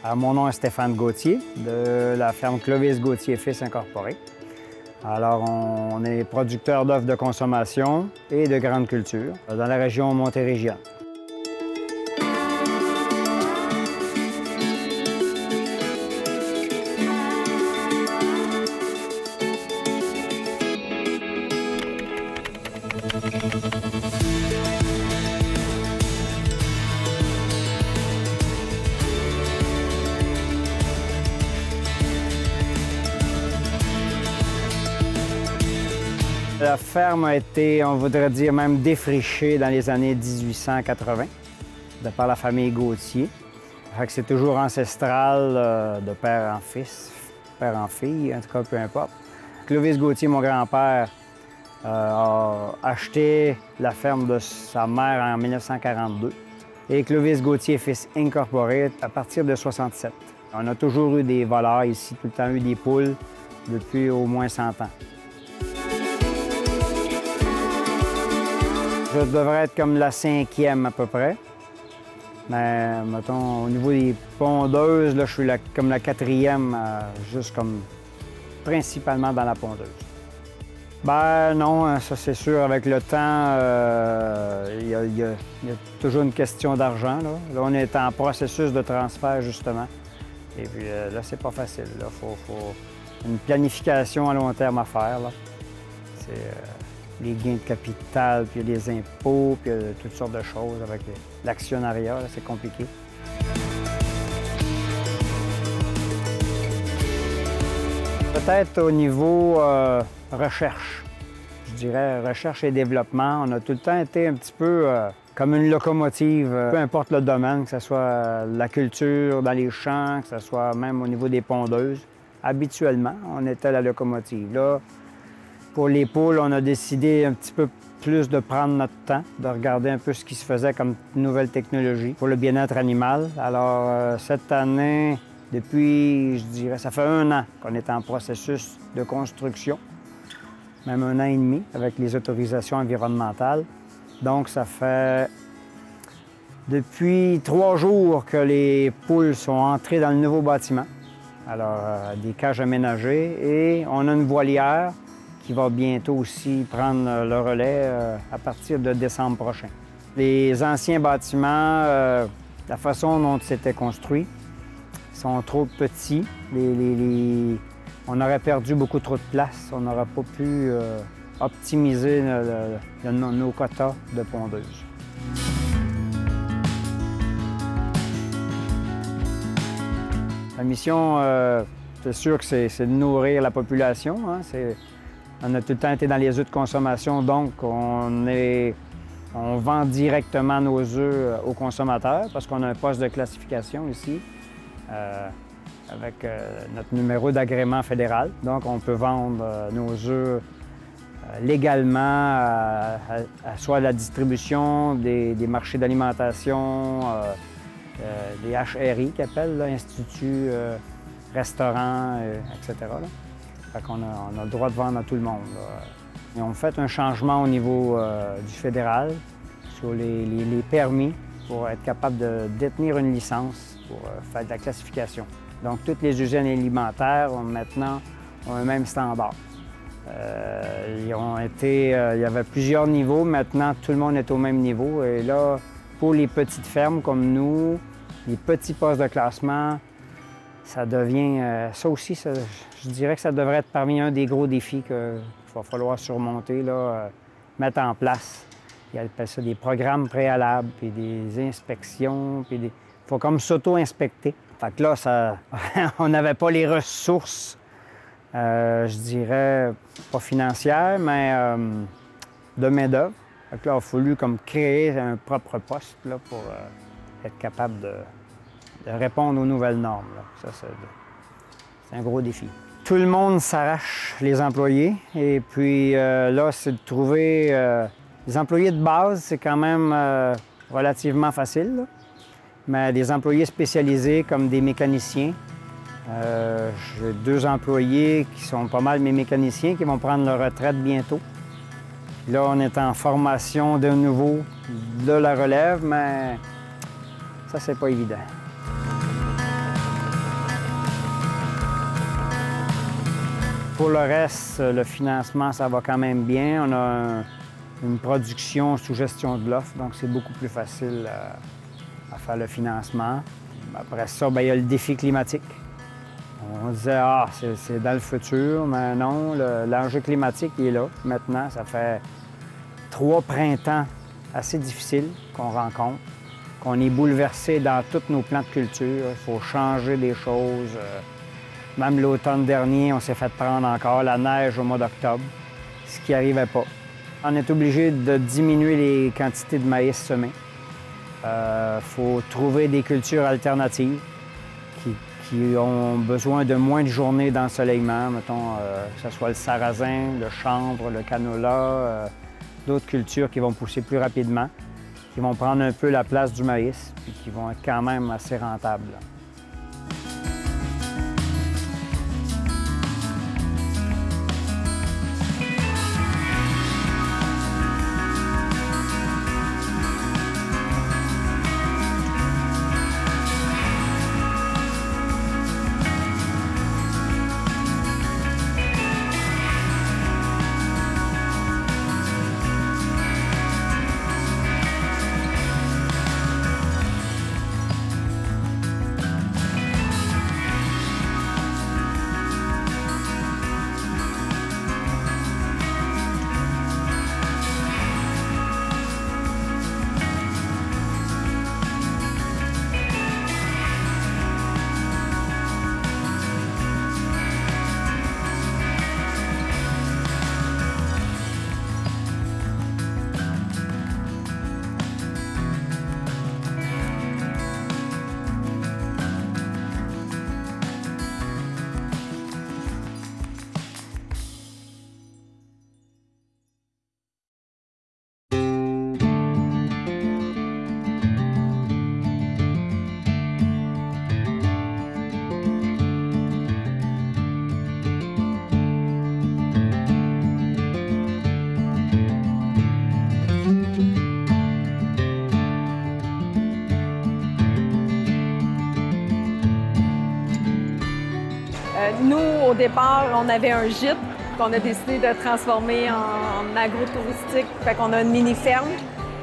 Alors, mon nom est Stéphane Gauthier, de la ferme Clovis Gauthier Fils Incorporée. Alors, on est producteur d'œufs de consommation et de grandes cultures dans la région montérégienne. La ferme a été, on voudrait dire, même défrichée dans les années 1880 de par la famille Gauthier. C'est toujours ancestral de père en fils, père en fille, en tout cas, peu importe. Clovis Gauthier, mon grand-père, a acheté la ferme de sa mère en 1942 et Clovis Gauthier Fils Incorporé à partir de 67. On a toujours eu des volailles ici, tout le temps eu des poules depuis au moins 100 ans. Je devrais être comme la 5e à peu près. Mais, mettons, au niveau des pondeuses, là, je suis comme la 4e, juste comme principalement dans la pondeuse. Ben non, ça c'est sûr, avec le temps, il y a toujours une question d'argent. Là, on est en processus de transfert, justement. Et puis là, c'est pas facile. Il faut une planification à long terme à faire. Les gains de capital, puis il y a des impôts, puis il y a toutes sortes de choses avec l'actionnariat, c'est compliqué. Peut-être au niveau recherche, je dirais recherche et développement, on a tout le temps été un petit peu comme une locomotive, peu importe le domaine, que ce soit la culture, dans les champs, que ce soit même au niveau des pondeuses. Habituellement, on était la locomotive. Là, pour les poules, on a décidé un petit peu plus de prendre notre temps, de regarder un peu ce qui se faisait comme nouvelle technologie pour le bien-être animal. Alors, cette année, depuis, je dirais, ça fait 1 an qu'on est en processus de construction, même 1 an et demi avec les autorisations environnementales. Donc, ça fait depuis 3 jours que les poules sont entrées dans le nouveau bâtiment. Alors, des cages aménagées et on a une volière qui va bientôt aussi prendre le relais à partir de décembre prochain. Les anciens bâtiments, la façon dont c'était construit, sont trop petits. On aurait perdu beaucoup trop de place. On n'aurait pas pu optimiser nos quotas de pondeuses. La mission, c'est sûr que c'est de nourrir la population. Hein? On a tout le temps été dans les œufs de consommation, donc on vend directement nos œufs aux consommateurs parce qu'on a un poste de classification ici avec notre numéro d'agrément fédéral. Donc on peut vendre nos œufs légalement soit à la distribution des marchés d'alimentation, des HRI qu'ils appellent, là, Institut, restaurants, etc. Là. Fait qu'on a le droit de vendre à tout le monde. Ils ont fait un changement au niveau du fédéral sur les permis pour être capable de détenir une licence pour faire de la classification. Donc, toutes les usines alimentaires maintenant ont un même standard. Il y avait plusieurs niveaux. Maintenant, tout le monde est au même niveau. Et là, pour les petites fermes comme nous, les petits postes de classement, ça devient... ça aussi, je dirais que ça devrait être parmi un des gros défis qu'il va falloir surmonter, là, mettre en place. Ils appellent ça des programmes préalables, puis des inspections, puis il faut comme s'auto-inspecter. Fait que là, on n'avait pas les ressources, je dirais, pas financières, mais de main-d'œuvre. Fait que là, il a fallu comme créer un propre poste là, pour être capable de répondre aux nouvelles normes. Là. Ça, c'est un gros défi. Tout le monde s'arrache, les employés. Et puis là, c'est de trouver... les employés de base, c'est quand même relativement facile. Là. Mais des employés spécialisés comme des mécaniciens. J'ai 2 employés qui sont pas mal mes mécaniciens qui vont prendre leur retraite bientôt. Là, on est en formation de nouveau de la relève, mais ça, c'est pas évident. pour le reste, le financement, ça va quand même bien. On a une production sous gestion de l'offre, donc c'est beaucoup plus facile à faire le financement. Après ça, bien, il y a le défi climatique. On disait, ah, c'est dans le futur, mais non, l'enjeu climatique, il est là, maintenant. Ça fait 3 printemps assez difficiles qu'on rencontre, qu'on est bouleversé dans tous nos plans de culture. Il faut changer des choses. Même l'automne dernier, on s'est fait prendre encore la neige au mois d'octobre, ce qui n'arrivait pas. On est obligé de diminuer les quantités de maïs semé. Il faut trouver des cultures alternatives qui ont besoin de moins de journées d'ensoleillement, mettons, que ce soit le sarrasin, le chanvre, le canola, d'autres cultures qui vont pousser plus rapidement, qui vont prendre un peu la place du maïs, puis qui vont être quand même assez rentables. Nous, au départ, on avait un gîte qu'on a décidé de transformer en agro-touristique. Fait qu'on a une mini-ferme.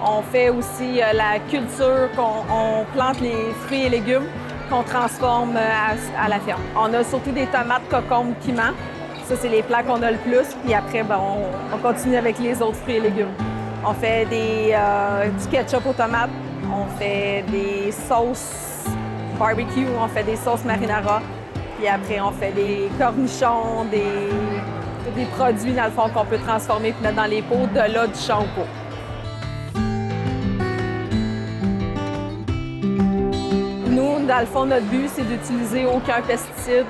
On fait aussi la culture, on plante les fruits et légumes qu'on transforme à la ferme. On a surtout des tomates, concombres, piments. Ça, c'est les plats qu'on a le plus. Puis après, ben, on continue avec les autres fruits et légumes. On fait du ketchup aux tomates. On fait des sauces barbecue. On fait des sauces marinara. Puis après, on fait des cornichons, des produits, dans le fond, qu'on peut transformer et mettre dans les pots, de là, du champ au pot. Nous, dans le fond, notre but, c'est d'utiliser aucun pesticide,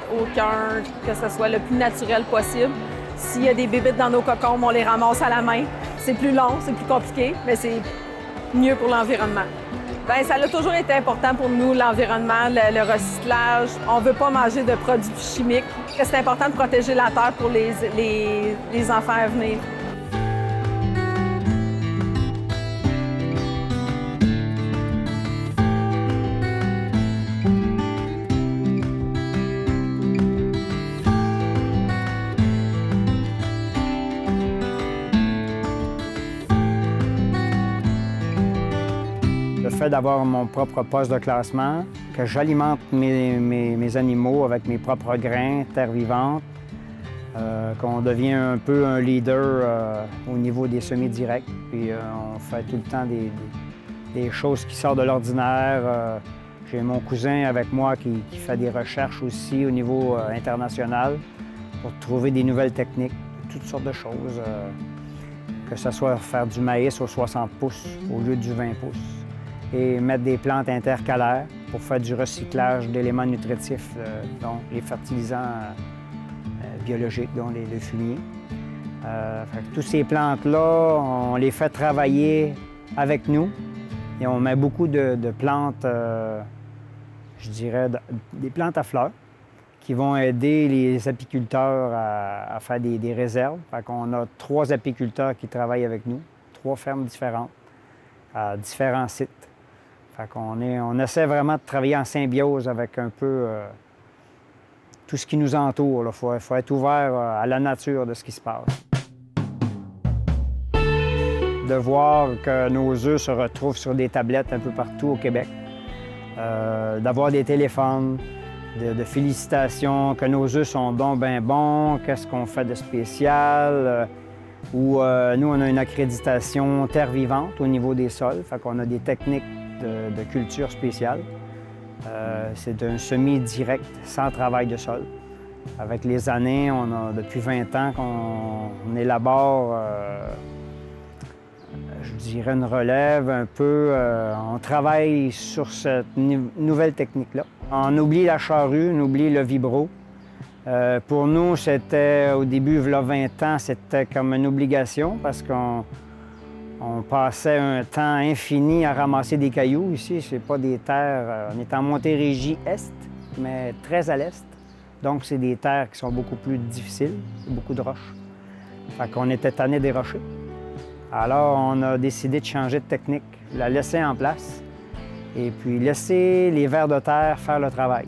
que ce soit le plus naturel possible. S'il y a des bébites dans nos cocombes, on les ramasse à la main. C'est plus long, c'est plus compliqué, mais c'est mieux pour l'environnement. Bien, ça a toujours été important pour nous, l'environnement, le recyclage. On ne veut pas manger de produits chimiques. C'est important de protéger la terre pour les enfants à venir. Le fait d'avoir mon propre poste de classement, que j'alimente mes animaux avec mes propres grains, terre vivante, qu'on devient un peu un leader au niveau des semis directs. Puis on fait tout le temps des choses qui sortent de l'ordinaire. J'ai mon cousin avec moi qui fait des recherches aussi au niveau international pour trouver des nouvelles techniques, toutes sortes de choses. Que ce soit faire du maïs aux 60 pouces au lieu du 20 pouces. Et mettre des plantes intercalaires pour faire du recyclage d'éléments nutritifs, dont les fertilisants biologiques, dont le fumier. Toutes ces plantes-là, on les fait travailler avec nous et on met beaucoup de plantes, je dirais, des plantes à fleurs qui vont aider les apiculteurs à faire des réserves. On a 3 apiculteurs qui travaillent avec nous, 3 fermes différentes, à différents sites. On essaie vraiment de travailler en symbiose avec un peu tout ce qui nous entoure. Il faut être ouvert à la nature de ce qui se passe. De voir que nos œufs se retrouvent sur des tablettes un peu partout au Québec, d'avoir des téléphones, de félicitations, que nos œufs sont donc bien bons, qu'est-ce qu'on fait de spécial, nous, on a une accréditation terre vivante au niveau des sols, fait qu'on a des techniques de culture spéciale. C'est un semis direct, sans travail de sol. Avec les années, on a depuis 20 ans qu'on élabore, je dirais, une relève un peu. On travaille sur cette nouvelle technique-là. On oublie la charrue, on oublie le vibro. Pour nous, c'était, au début, il y a 20 ans, c'était comme une obligation parce qu'on passait un temps infini à ramasser des cailloux. Ici, c'est pas des terres... on est en Montérégie-Est, mais très à l'est. Donc, c'est des terres qui sont beaucoup plus difficiles, beaucoup de roches. Fait qu'on était tanné des rochers. Alors, on a décidé de changer de technique, la laisser en place et puis laisser les vers de terre faire le travail,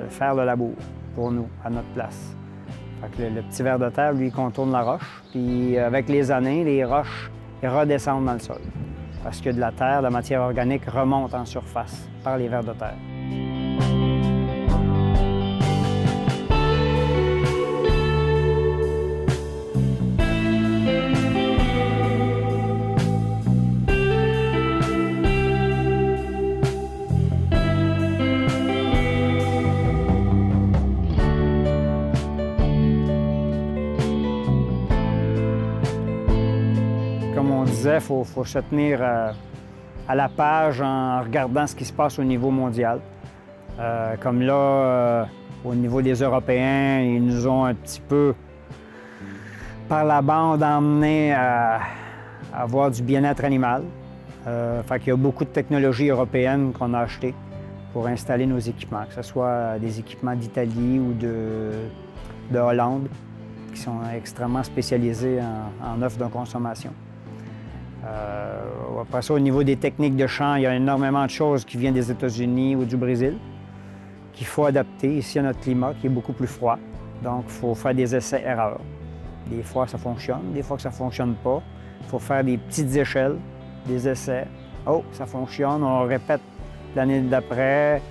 faire le labour pour nous, à notre place. Fait que le petit ver de terre, lui, contourne la roche, puis avec les années, les roches redescendent dans le sol parce que de la terre, la matière organique remonte en surface par les vers de terre. Comme on disait, il faut se tenir à la page en regardant ce qui se passe au niveau mondial. Comme là, au niveau des Européens, ils nous ont un petit peu, par la bande, emmenés à avoir du bien-être animal. Fait qu'il y a beaucoup de technologies européennes qu'on a achetées pour installer nos équipements, que ce soit des équipements d'Italie ou de Hollande, qui sont extrêmement spécialisés en offre de consommation. Après ça, au niveau des techniques de champ, il y a énormément de choses qui viennent des États-Unis ou du Brésil qu'il faut adapter ici à notre climat qui est beaucoup plus froid. Donc, il faut faire des essais-erreurs. Des fois, ça fonctionne, des fois que ça ne fonctionne pas. Il faut faire des petites échelles, des essais. Oh, ça fonctionne, on répète l'année d'après.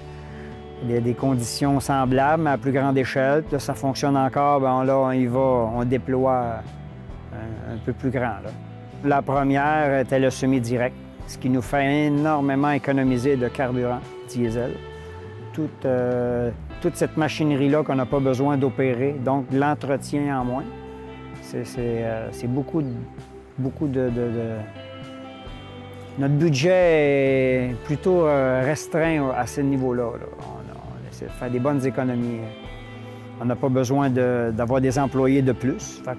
Il y a des conditions semblables, mais à plus grande échelle. Puis là, ça fonctionne encore, bien là, on y va, on déploie un peu plus grand, là. La première était le semi-direct, ce qui nous fait énormément économiser de carburant diesel. Toute cette machinerie-là qu'on n'a pas besoin d'opérer, donc l'entretien en moins. C'est beaucoup de... Notre budget est plutôt restreint à ce niveau-là. On essaie de faire des bonnes économies. On n'a pas besoin d'avoir des employés de plus. Fait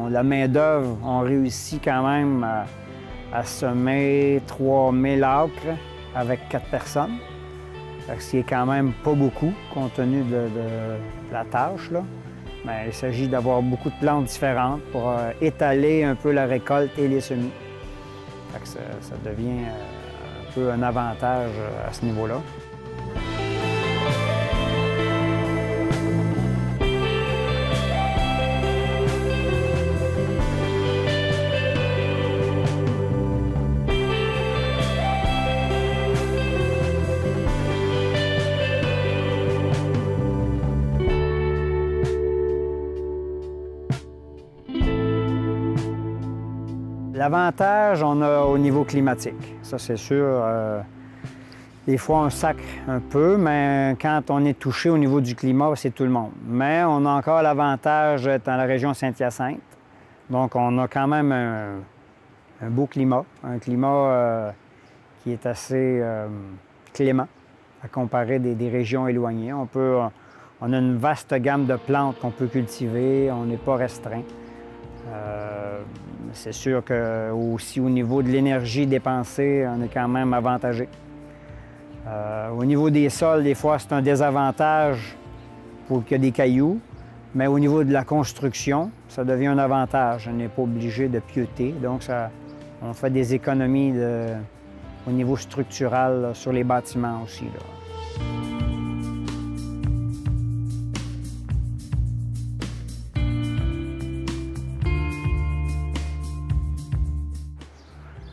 la main-d'œuvre, on réussit quand même à semer 3000 acres avec 4 personnes. Fait que ce qui est quand même pas beaucoup compte tenu de la tâche, là. Mais il s'agit d'avoir beaucoup de plantes différentes pour étaler un peu la récolte et les semis. Fait que ça devient un peu un avantage à ce niveau-là. L'avantage, on a au niveau climatique. Ça, c'est sûr. Des fois, on sacre un peu, mais quand on est touché au niveau du climat, c'est tout le monde. Mais on a encore l'avantage d'être dans la région Saint-Hyacinthe. Donc, on a quand même un beau climat, un climat qui est assez clément à comparer des régions éloignées. On a une vaste gamme de plantes qu'on peut cultiver, on n'est pas restreint. C'est sûr que aussi au niveau de l'énergie dépensée, on est quand même avantagé. Au niveau des sols, des fois, c'est un désavantage pour qu'il y ait des cailloux, mais au niveau de la construction, ça devient un avantage. On n'est pas obligé de pieuter, donc on fait des économies au niveau structural là, sur les bâtiments aussi, là.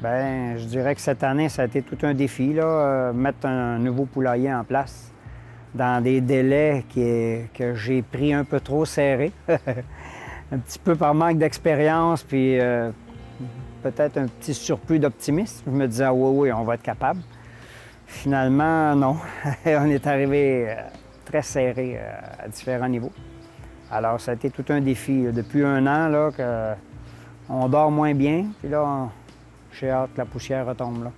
Bien, je dirais que cette année, ça a été tout un défi, là, mettre un nouveau poulailler en place dans des délais que j'ai pris un peu trop serrés. Un petit peu par manque d'expérience, puis peut-être un petit surplus d'optimisme. Je me disais, ah, oui, oui, on va être capable. Finalement, non. On est arrivé très serré à différents niveaux. Alors, ça a été tout un défi. Depuis un an, là, on dort moins bien, puis là, j'ai hâte que la poussière retombe, là.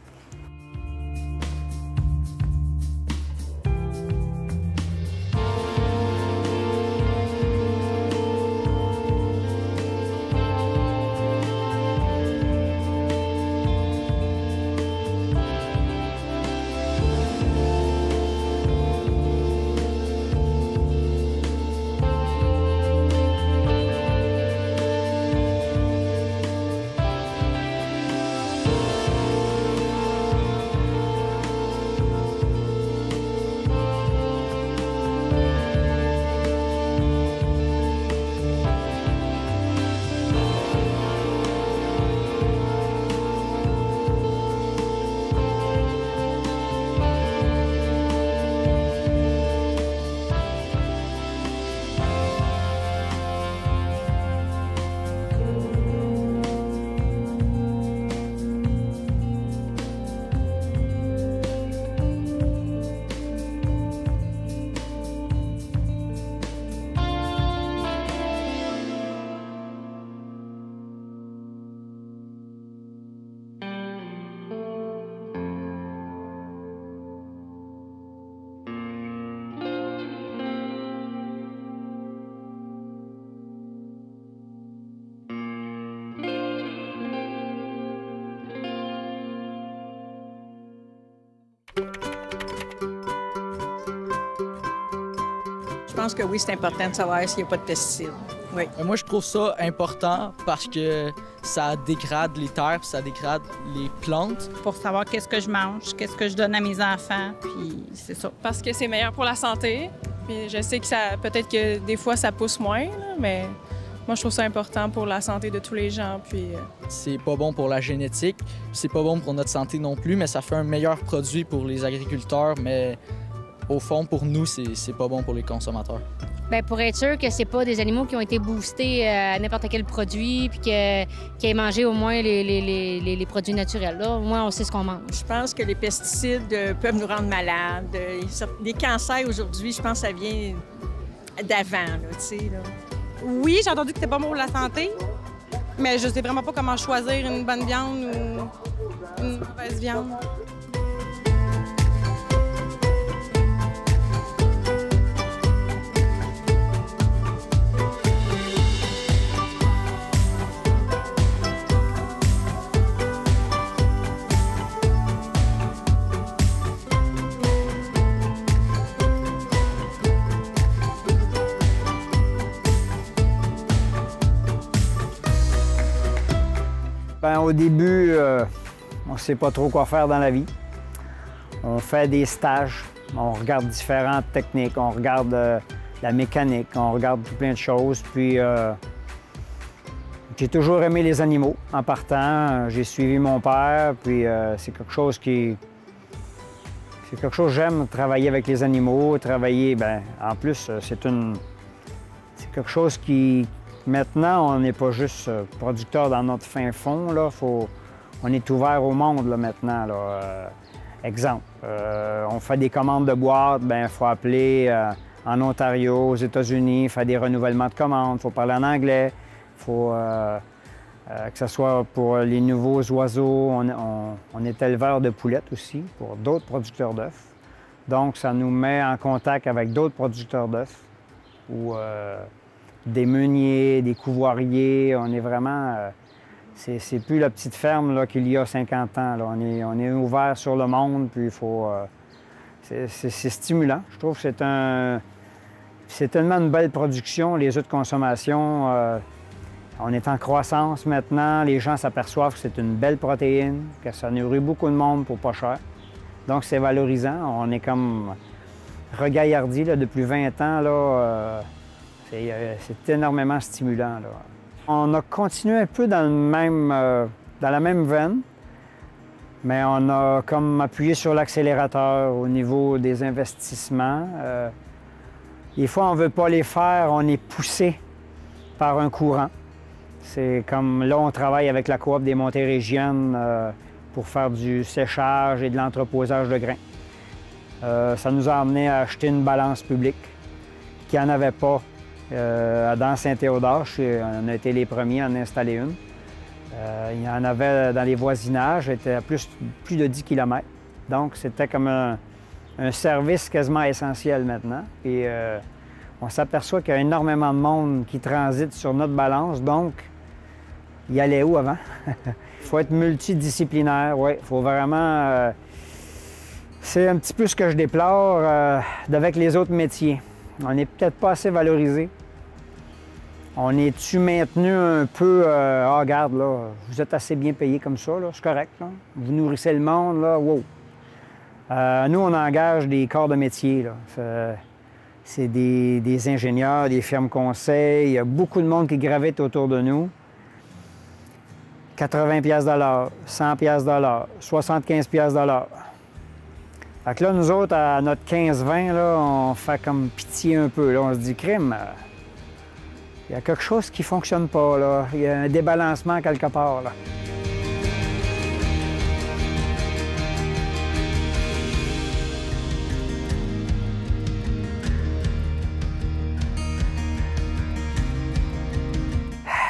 Je pense que oui, c'est important de savoir s'il n'y a pas de pesticides. Oui. Moi, je trouve ça important parce que ça dégrade les terres, puis ça dégrade les plantes. Pour savoir qu'est-ce que je mange, qu'est-ce que je donne à mes enfants, puis c'est ça. Parce que c'est meilleur pour la santé. Puis je sais que ça, peut-être que des fois, ça pousse moins, là, mais moi, je trouve ça important pour la santé de tous les gens. Puis C'est pas bon pour la génétique, c'est pas bon pour notre santé non plus, mais ça fait un meilleur produit pour les agriculteurs, mais au fond, pour nous, c'est pas bon pour les consommateurs. Bien, pour être sûr que c'est pas des animaux qui ont été boostés à n'importe quel produit, puis qu'ils aient mangé au moins les produits naturels. Là, au moins, on sait ce qu'on mange. Je pense que les pesticides peuvent nous rendre malades. Les cancers aujourd'hui, je pense que ça vient d'avant, là, tu sais, là. Oui, j'ai entendu que c'était pas bon pour la santé, mais je sais vraiment pas comment choisir une bonne viande ou une mauvaise viande. Bien, au début, on ne sait pas trop quoi faire dans la vie. On fait des stages, on regarde différentes techniques, on regarde la mécanique, on regarde tout plein de choses. Puis, j'ai toujours aimé les animaux en partant. J'ai suivi mon père, puis c'est quelque chose que j'aime, travailler avec les animaux, travailler, bien, en plus, c'est quelque chose qui... Maintenant, on n'est pas juste producteur dans notre fin fond, là. On est ouvert au monde, là, maintenant, là. Exemple, on fait des commandes de boîtes, bien, il faut appeler en Ontario, aux États-Unis, faire des renouvellements de commandes, il faut parler en anglais, il faut que ce soit pour les nouveaux oiseaux. On est éleveur de poulettes aussi, pour d'autres producteurs d'œufs. Donc, ça nous met en contact avec d'autres producteurs d'œufs ou des meuniers, des couvoiriers. On est vraiment... c'est plus la petite ferme là, qu'il y a 50 ans. Là. On est ouvert sur le monde, puis il faut... c'est stimulant. Je trouve que c'est tellement une belle production, les œufs de consommation. On est en croissance maintenant. Les gens s'aperçoivent que c'est une belle protéine, que ça nourrit beaucoup de monde pour pas cher. Donc, c'est valorisant. On est comme regaillardi là, depuis 20 ans. Là, c'est énormément stimulant. Là. On a continué un peu dans la même veine. Mais on a comme appuyé sur l'accélérateur au niveau des investissements. Des fois, on ne veut pas les faire, on est poussé par un courant. C'est comme là, on travaille avec la coop des Montérégiennes pour faire du séchage et de l'entreposage de grains. Ça nous a amené à acheter une balance publique qui n'en avait pas dans Saint-Théodore. On a été les premiers à en installer une. Il y en avait dans les voisinages, c'était à plus de 10 km. Donc, c'était comme un service quasiment essentiel maintenant. Et on s'aperçoit qu'il y a énormément de monde qui transite sur notre balance. Donc, il y allait où avant? Il faut être multidisciplinaire, oui. Il faut vraiment... c'est un petit peu ce que je déplore avec les autres métiers. On n'est peut-être pas assez valorisé. On est-tu maintenu un peu... ah, regarde, là, vous êtes assez bien payé comme ça, là, c'est correct, là. Vous nourrissez le monde, là, wow. Nous, on engage des corps de métier, là. C'est des ingénieurs, des firmes conseils. Il y a beaucoup de monde qui gravite autour de nous. 80 pièces de l'heure, 100 pièces de l'heure, 75 pièces de l'heure. Fait que là, nous autres, à notre 15-20, là, on fait comme pitié un peu. Là, on se dit, crime, il y a quelque chose qui ne fonctionne pas, là. Il y a un débalancement quelque part, là.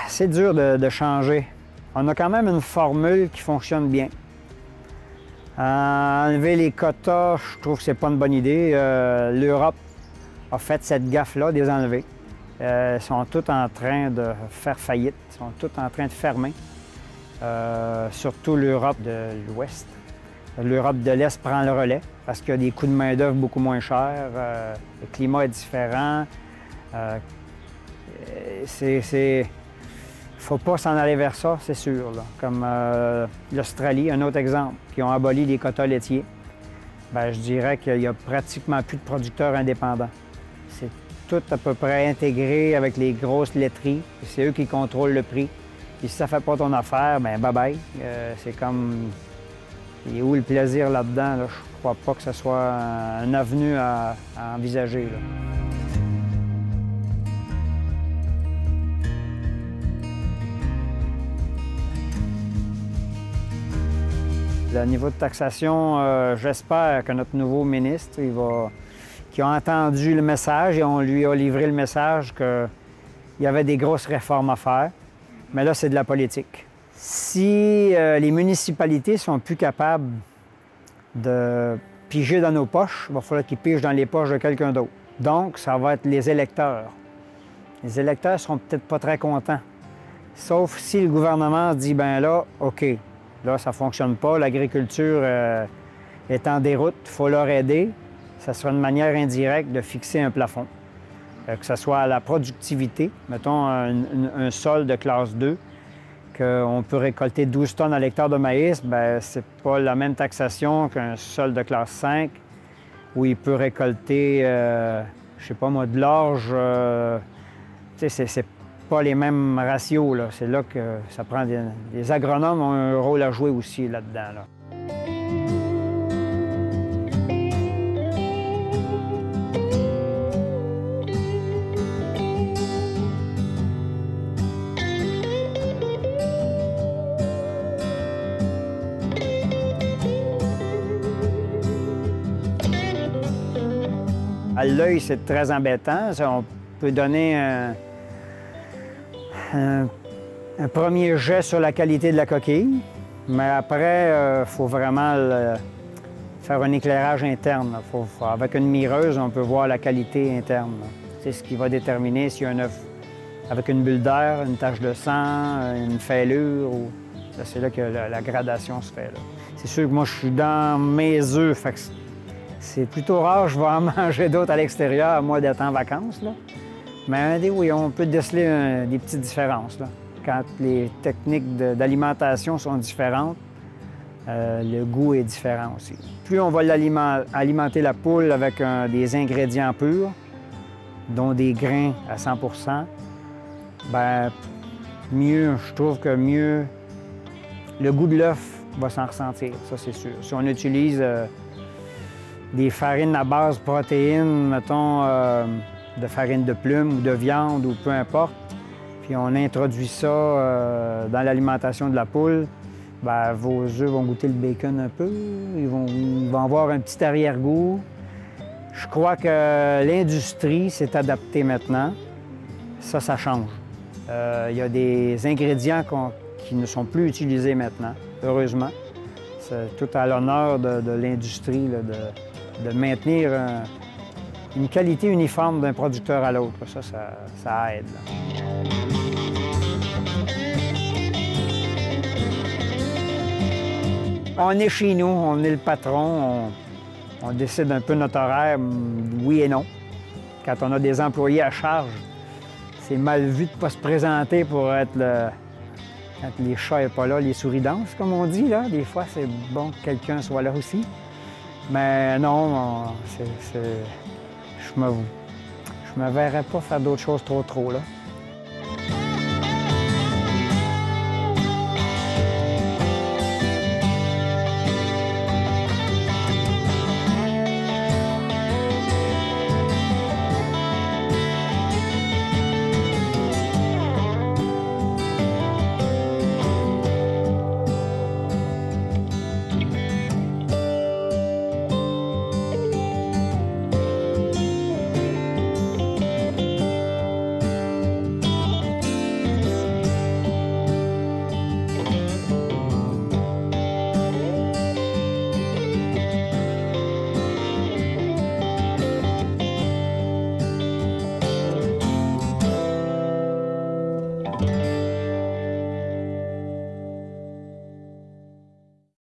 C'est dur de changer. On a quand même une formule qui fonctionne bien. Enlever les quotas, je trouve que c'est pas une bonne idée. L'Europe a fait cette gaffe-là, des enlever. Ils sont tous en train de faire faillite, ils sont tous en train de fermer. Surtout l'Europe de l'Ouest. L'Europe de l'Est prend le relais parce qu'il y a des coûts de main-d'œuvre beaucoup moins chers. Le climat est différent. Il ne faut pas s'en aller vers ça, c'est sûr. Là. Comme l'Australie, un autre exemple, qui ont aboli les quotas laitiers. Bien, je dirais qu'il n'y a pratiquement plus de producteurs indépendants. C'est tout à peu près intégré avec les grosses laiteries. C'est eux qui contrôlent le prix. Et si ça ne fait pas ton affaire, bien bye-bye. C'est comme... Et où le plaisir là-dedans? Là? Je ne crois pas que ce soit un avenue à envisager. Là. Le niveau de taxation, j'espère que notre nouveau ministre, qui a entendu le message et on lui a livré le message qu'il y avait des grosses réformes à faire. Mais là, c'est de la politique. Si les municipalités sont plus capables de piger dans nos poches, il va falloir qu'ils pigent dans les poches de quelqu'un d'autre. Donc, ça va être les électeurs. Les électeurs ne seront peut-être pas très contents. Sauf si le gouvernement dit, bien là, OK. Là, ça ne fonctionne pas. L'agriculture est en déroute. Il faut leur aider. Ça sera une manière indirecte de fixer un plafond. Que ce soit à la productivité, mettons un sol de classe 2, qu'on peut récolter 12 tonnes à l'hectare de maïs, bien, c'est pas la même taxation qu'un sol de classe 5, où il peut récolter, je sais pas moi, de l'orge. Tu sais, c'est pas les mêmes ratios, là. C'est là que ça prend les agronomes ont un rôle à jouer aussi là-dedans, là. À l'œil, c'est très embêtant. On peut donner un premier jet sur la qualité de la coquille, mais après, il faut vraiment faire un éclairage interne. Avec une mireuse, on peut voir la qualité interne. C'est ce qui va déterminer s'il y a un œuf avec une bulle d'air, une tache de sang, une fêlure. C'est là que la gradation se fait. C'est sûr que moi, je suis dans mes œufs, fait que c'est plutôt rare, je vais en manger d'autres à l'extérieur, à moins d'être en vacances. Là. Mais oui, on peut déceler des petites différences. Là. Quand les techniques d'alimentation sont différentes, le goût est différent aussi. Plus on va alimenter la poule avec des ingrédients purs, dont des grains à 100 %, bien, mieux, je trouve que mieux, le goût de l'œuf va s'en ressentir, ça c'est sûr. Si on utilise des farines à base protéines, mettons, de farine de plume ou de viande ou peu importe, puis on introduit ça dans l'alimentation de la poule, bien, vos œufs vont goûter le bacon un peu, ils vont avoir un petit arrière-goût. Je crois que l'industrie s'est adaptée maintenant. Ça change. Il y a des ingrédients qui ne sont plus utilisés maintenant, heureusement. C'est tout à l'honneur de l'industrie de maintenir une qualité uniforme d'un producteur à l'autre. Ça aide. On est chez nous, on est le patron, on décide un peu notre horaire, oui et non. Quand on a des employés à charge, c'est mal vu de ne pas se présenter pour être quand les chats ne sont pas là, les souris dansent, comme on dit, là. Des fois, c'est bon que quelqu'un soit là aussi. Mais non, je me verrais pas faire d'autres choses trop, là.